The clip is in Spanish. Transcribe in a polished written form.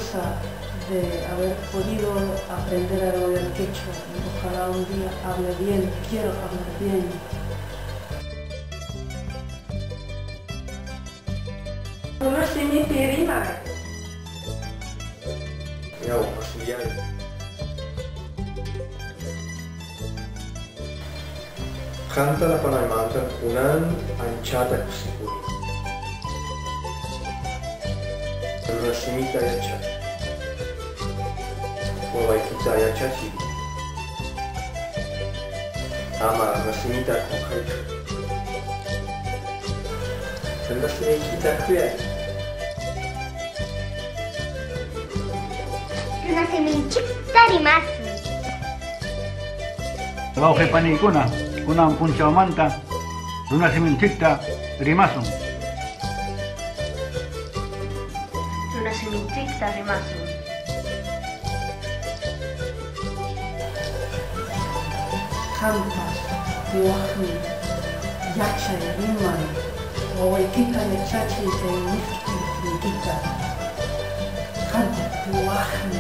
orgullosa de haber podido aprender a leer quechua y ojalá un día hable bien, quiero hablar bien. Conoscimi pirima. Yau, masuyai. Canta la panaimanta unan anchata kusipuri. Nasimita yacha. Wawaikita yacha chibi. Ama nasimita konkaitu. Nasimita kuyai. Nasimita rimasu. Bauhe panikuna, kunang punchamanta, runasimintikta rimasun. Runasimintikta rimasu. Canta, Yoahni, Yacha y Rimai, Wawaikita Yachachi y Nifki Nikita. Canta, Yoahni.